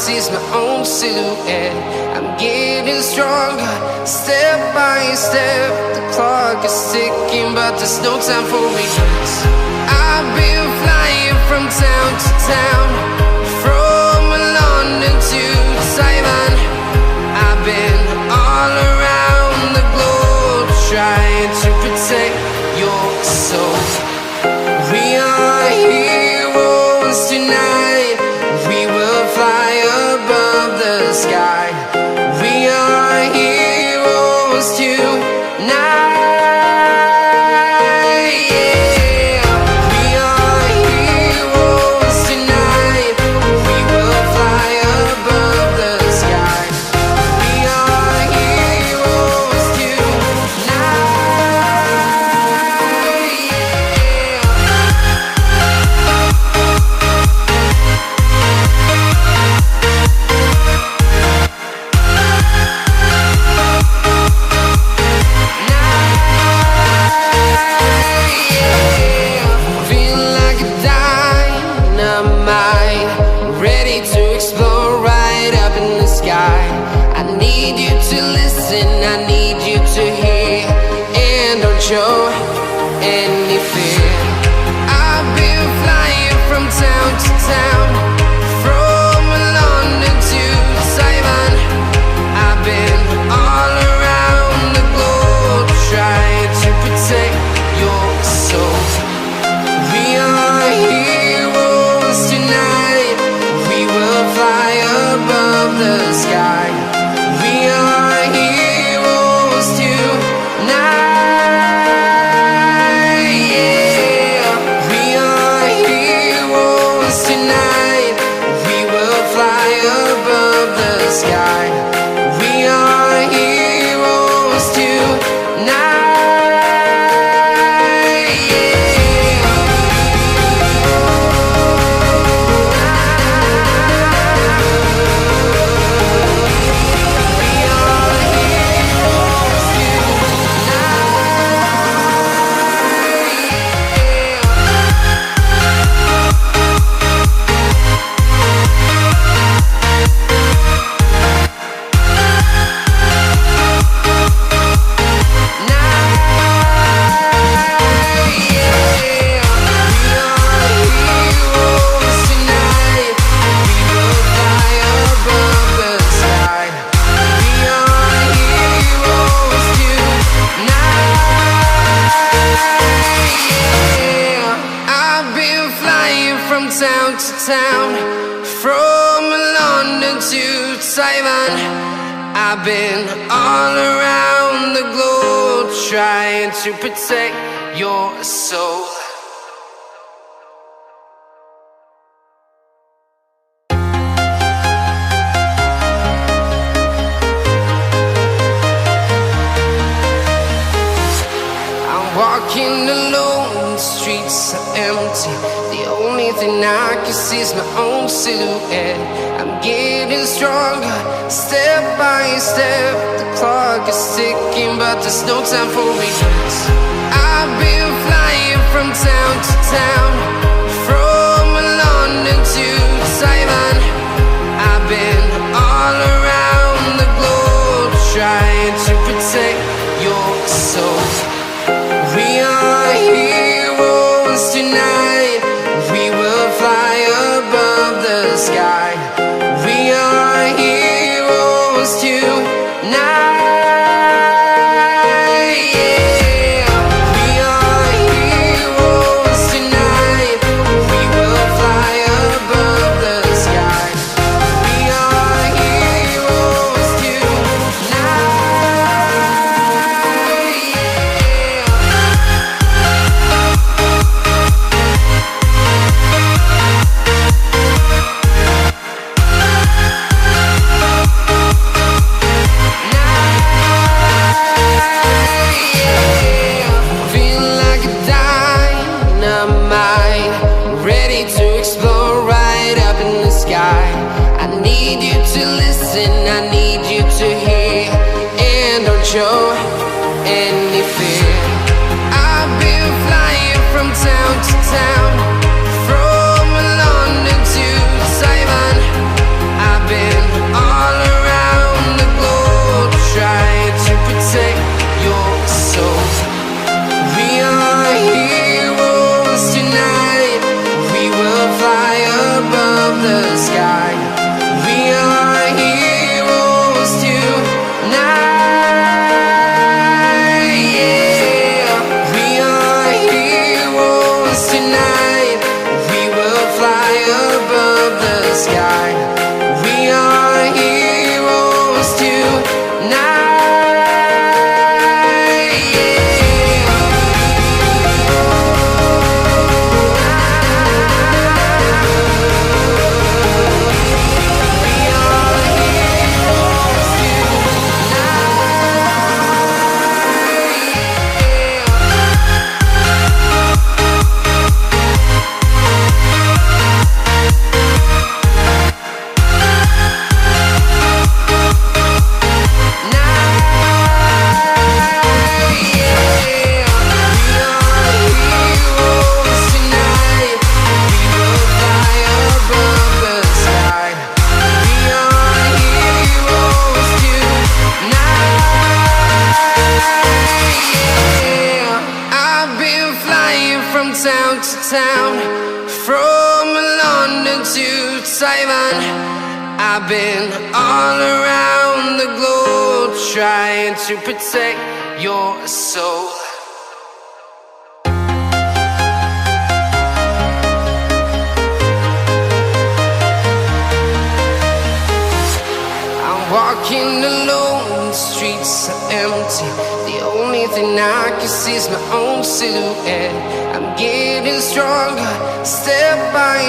see's my own silhouette. I'm getting stronger, step by step. The clock is ticking, but there's no time for regrets. I've been flying from town to town, from London to Taiwan. I've been all around the globe, trying to protect your soul. We are heroes tonight. We will fly above the sky. We are heroes tonight. Show any fear. I've been flying from town to town, from London to Taiwan. I've been all around the globe, trying to protect your soul. We are heroes tonight. We will fly above the sky. We are heroes tonight. Town to town, from London to Taiwan. I've been all around the globe, trying to protect your soul. I'm walking alone, the streets are empty. The only thing I can see is my own silhouette. I'm getting stronger, step by step. The clock is ticking, but there's no time for regrets. I've been flying from town to town, from London to Taiwan. I've been all around the globe, trying to protect your soul. We are heroes tonight. We will fly above the sky. We are heroes tonight. We are heroes tonight. We will fly above the sky. We are heroes tonight. show any fear. I've been flying from town to town, from London to Taiwan. I've been town, from London to Taiwan. I've been all around the globe trying to protect your soul. Walking alone, the streets are empty. The only thing I can see is my own silhouette. I'm getting stronger, step by